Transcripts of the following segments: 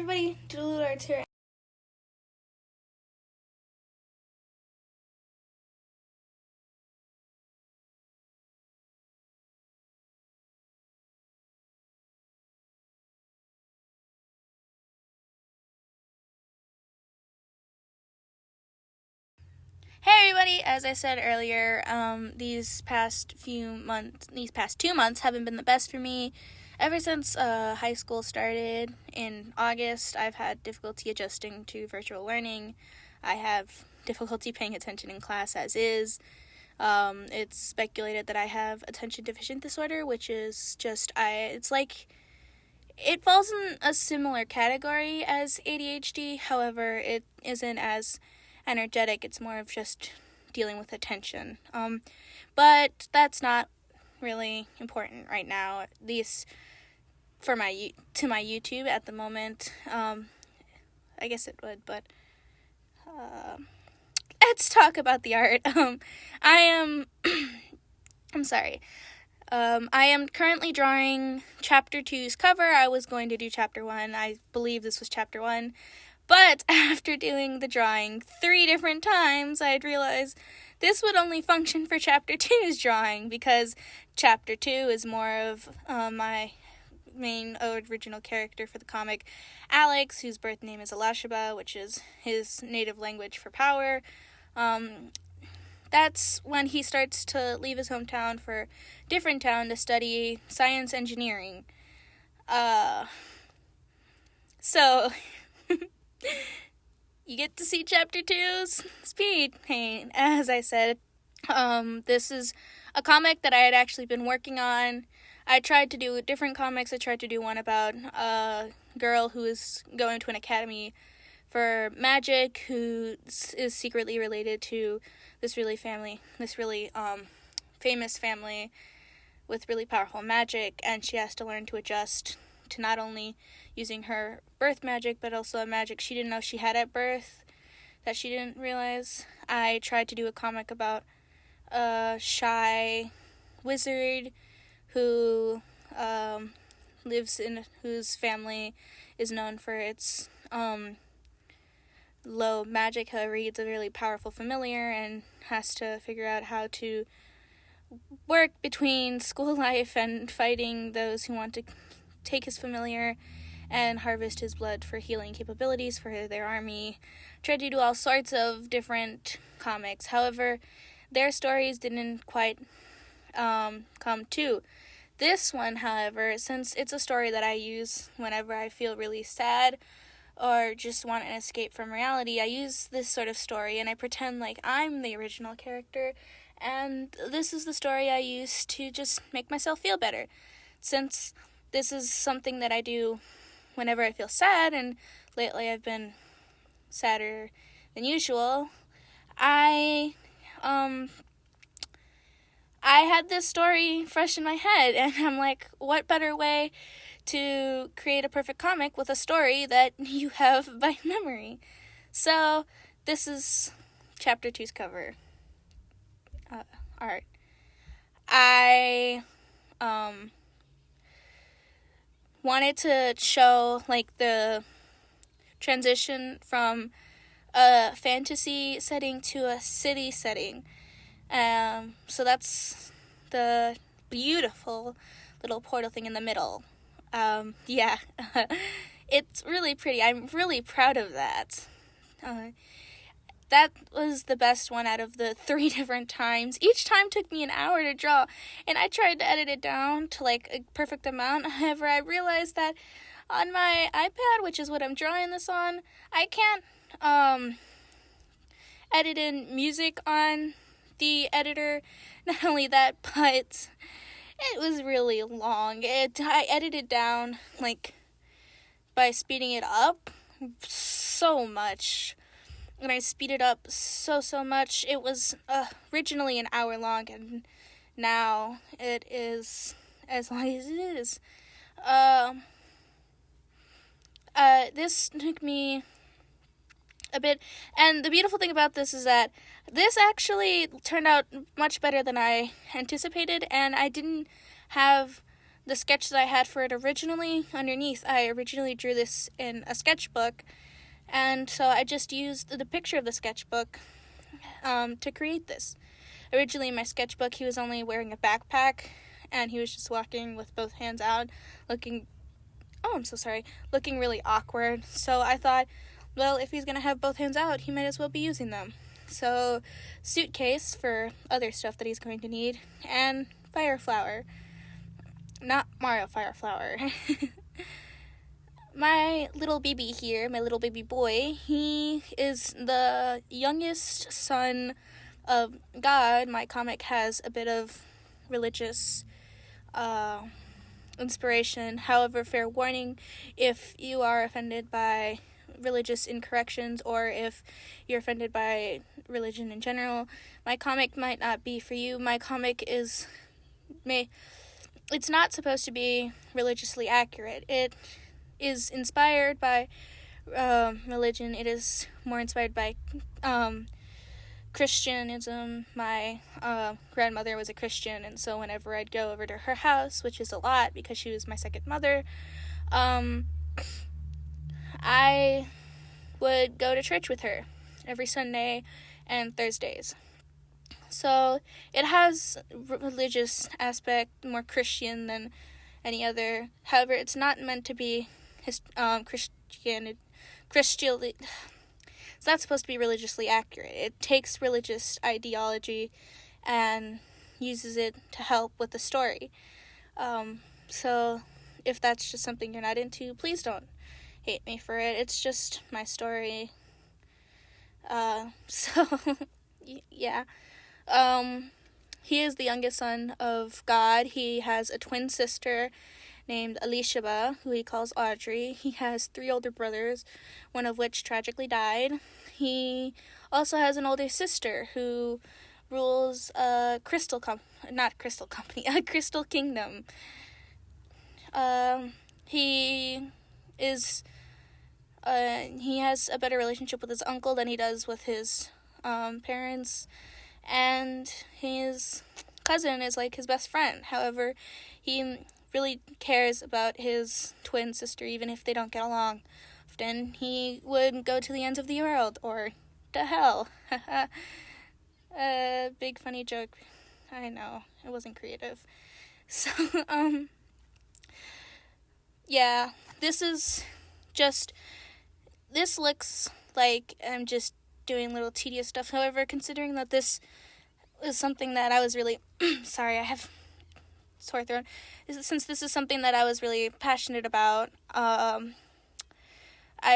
everybody, Doodle Arts here. Hey everybody, as I said earlier, these past 2 months haven't been the best for me. Ever since high school started in August, I've had difficulty adjusting to virtual learning. I have difficulty paying attention in class as is. It's speculated that I have attention deficit disorder, which is it falls in a similar category as ADHD. However, it isn't as energetic. It's more of just dealing with attention. But that's not really important right now, at least for my YouTube at the moment. I guess it would, but let's talk about the art. I'm sorry. I am currently drawing Chapter 2's cover. I was going to do Chapter 1. I believe this was Chapter 1. But after doing the drawing 3 different times, I'd realized this would only function for Chapter 2's drawing, because Chapter 2 is more of my main original character for the comic, Alex, whose birth name is Elashaba, which is his native language for power. That's when he starts to leave his hometown for a different town to study science engineering. So you get to see Chapter 2's Speedpaint. As I said, this is a comic that I had actually been working on. I tried to do different comics. I tried to do one about a girl who is going to an academy for magic, who is secretly related to this really famous family with really powerful magic, and she has to learn to adjust to not only using her birth magic, but also a magic she didn't know she had at birth that she didn't realize. I tried to do a comic about a shy wizard whose family is known for its low magic. However, he's a really powerful familiar and has to figure out how to work between school life and fighting those who want to take his familiar and harvest his blood for healing capabilities for their army. Tried to do all sorts of different comics. However, their stories didn't quite come to this one. However, since it's a story that I use whenever I feel really sad or just want an escape from reality, I use this sort of story and I pretend like I'm the original character, and this is the story I use to just make myself feel better. Since this is something that I do whenever I feel sad, and lately I've been sadder than usual, I had this story fresh in my head, and I'm like, what better way to create a perfect comic with a story that you have by memory? So this is Chapter 2's cover art. I wanted to show like the transition from a fantasy setting to a city setting. So that's the beautiful little portal thing in the middle. It's really pretty. I'm really proud of that. That was the best one out of the 3 different times. Each time took me an hour to draw, and I tried to edit it down to like a perfect amount. However, I realized that on my iPad, which is what I'm drawing this on, I can't edit in music on the editor. Not only that, but it was really long. I edited down like by speeding it up so much. When I speed it up so much, it was originally an hour long, and now it is as long as it is. This took me a bit, and the beautiful thing about this is that this actually turned out much better than I anticipated, and I didn't have the sketch that I had for it originally, underneath, I originally drew this in a sketchbook, and so I just used the picture of the sketchbook to create this. Originally in my sketchbook, he was only wearing a backpack, and he was just walking with both hands out, looking really awkward. So I thought, well, if he's going to have both hands out, he might as well be using them. So, suitcase for other stuff that he's going to need, and fire flower. Not Mario Fire Flower. My little baby here, my little baby boy, he is the youngest son of God. My comic has a bit of religious inspiration. However, fair warning, if you are offended by religious incorrections or if you're offended by religion in general, my comic might not be for you. My comic it's not supposed to be religiously accurate. It is inspired by religion. It is more inspired by Christianism. My grandmother was a Christian, and so whenever I'd go over to her house, which is a lot because she was my second mother, I would go to church with her every Sunday and Thursdays. So it has religious aspect, more Christian than any other. However, it's not meant to be Christianity. It's not supposed to be religiously accurate. It takes religious ideology and uses it to help with the story. So if that's just something you're not into, please don't hate me for it. It's just my story. Yeah. He is the youngest son of God. He has a twin sister named Elishaba, who he calls Audrey. He has 3 older brothers, one of which tragically died. He also has an older sister who rules a Crystal Kingdom. He has a better relationship with his uncle than he does with his parents, and his cousin is like his best friend. However, he really cares about his twin sister, even if they don't get along often. He would go to the ends of the world, or to hell. Big funny joke. I know, it wasn't creative. So, yeah, this looks like I'm just doing little tedious stuff. However, considering that this is something that I was really sorry, I have sore throat. Since this is something that I was really passionate about, I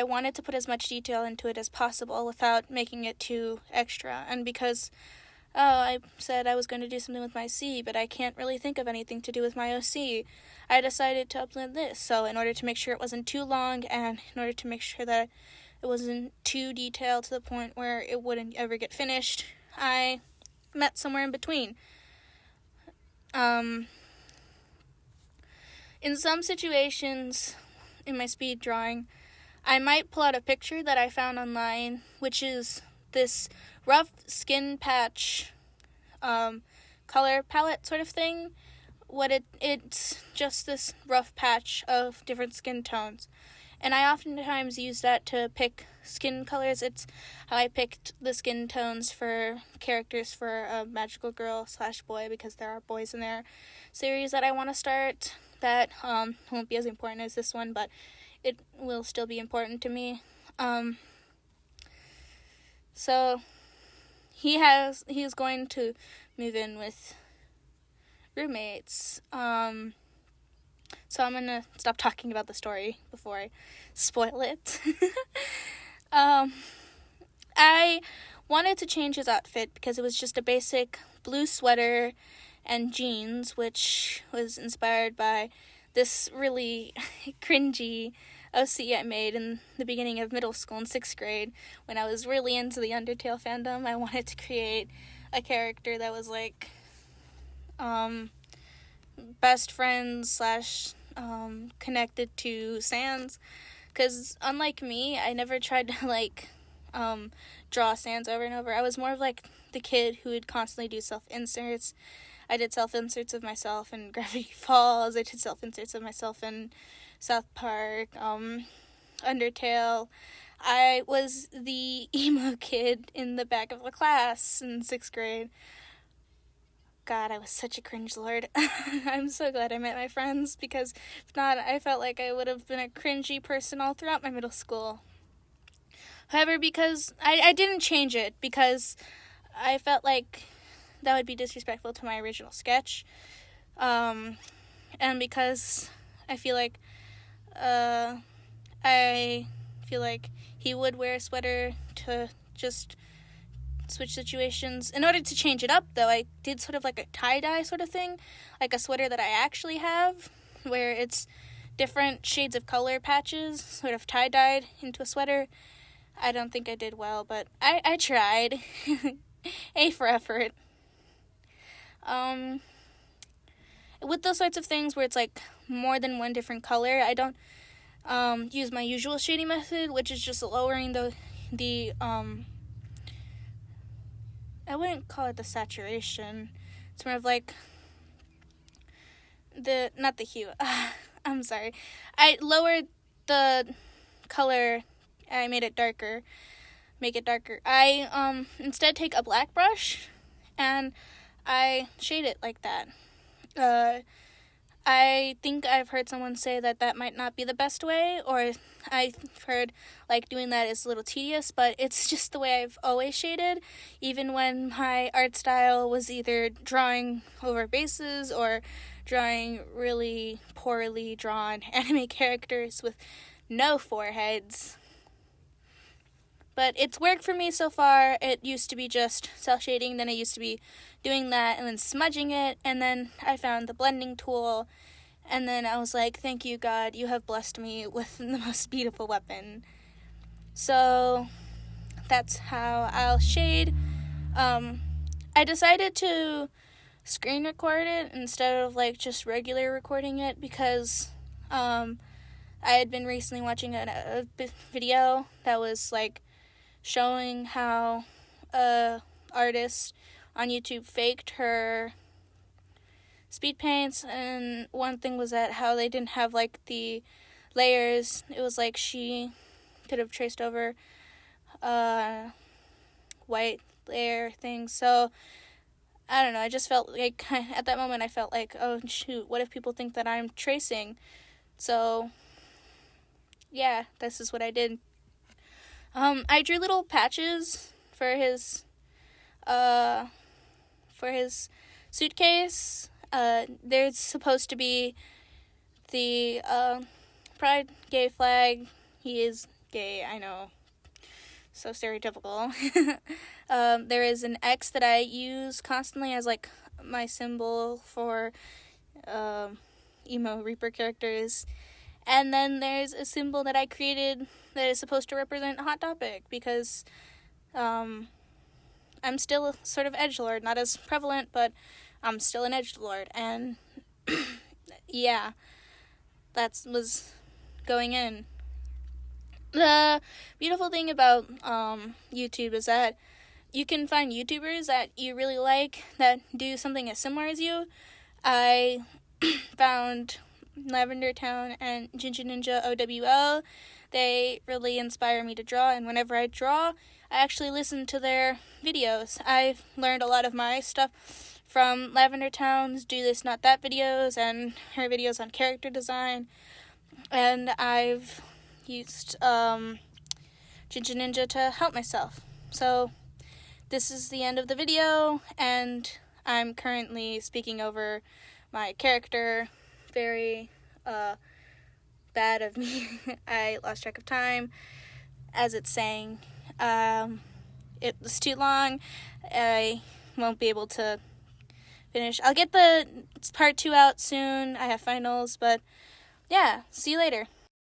wanted to put as much detail into it as possible without making it too extra. And because I said I was going to do something with my C, but I can't really think of anything to do with my OC, I decided to upload this. So in order to make sure it wasn't too long, and in order to make sure that it wasn't too detailed to the point where it wouldn't ever get finished, I met somewhere in between. In some situations in my speed drawing, I might pull out a picture that I found online, which is this rough skin patch color palette sort of thing. It's just this rough patch of different skin tones. And I oftentimes use that to pick skin colors. It's how I picked the skin tones for characters for a magical girl / boy, because there are boys in their series that I want to start that won't be as important as this one, but it will still be important to me. So he is going to move in with roommates. So I'm going to stop talking about the story before I spoil it. I wanted to change his outfit because it was just a basic blue sweater and jeans, which was inspired by this really cringy OC I made in the beginning of middle school in 6th grade when I was really into the Undertale fandom. I wanted to create a character that was like best friends / connected to Sans, because unlike me, I never tried to draw Sans over and over. I was more of like the kid who would constantly do self-inserts. I did self-inserts of myself in Gravity Falls. I did self-inserts of myself in South Park, Undertale. I was the emo kid in the back of the class in 6th grade. God, I was such a cringe lord. I'm so glad I met my friends, because if not, I felt like I would have been a cringy person all throughout my middle school. However, because I didn't change it, because I felt like that would be disrespectful to my original sketch. And because I feel like he would wear a sweater to just switch situations. In order to change it up, though, I did sort of like a tie-dye sort of thing, like a sweater that I actually have, where it's different shades of color patches, sort of tie-dyed into a sweater. I don't think I did well, but I tried. A for effort. With those sorts of things where it's like more than one different color, I don't use my usual shading method, which is just lowering the I wouldn't call it the saturation. It's more of like not the hue. I'm sorry. I lowered the color. I made it darker. Make it darker. I instead take a black brush and I shade it like that. I think I've heard someone say that might not be the best way, or I've heard like doing that is a little tedious, but it's just the way I've always shaded, even when my art style was either drawing over bases or drawing really poorly drawn anime characters with no foreheads. But it's worked for me so far. It used to be just self-shading, then I used to be doing that and then smudging it, and then I found the blending tool, and then I was like, thank you, God, you have blessed me with the most beautiful weapon. So that's how I'll shade. I decided to screen record it instead of like just regular recording it, because I had been recently watching a video that was like showing how a artist on YouTube faked her speed paints, and one thing was that how they didn't have like the layers. It was like she could have traced over white layer things. So I don't know, I just felt like at that moment I felt like, oh shoot, what if people think that I'm tracing? So yeah, this is what I did. I drew little patches for his suitcase. There's supposed to be the pride gay flag. He is gay, I know. So stereotypical. There is an X that I use constantly as like my symbol for emo Reaper characters. And then there's a symbol that I created that is supposed to represent Hot Topic, because I'm still sort of edgelord, not as prevalent, but I'm still an edgelord, and yeah, that was going in. The beautiful thing about YouTube is that you can find YouTubers that you really like that do something as similar as you. I found Lavender Town and Ginger Ninja OWL. They really inspire me to draw, and whenever I draw, I actually listen to their videos. I've learned a lot of my stuff from Lavender Town's Do This Not That videos and her videos on character design, and I've used Ginger Ninja to help myself. So this is the end of the video, and I'm currently speaking over my character. Very bad of me. I lost track of time as it's saying. It was too long. I won't be able to finish. I'll get the part 2 out soon. I have finals, but yeah, see you later.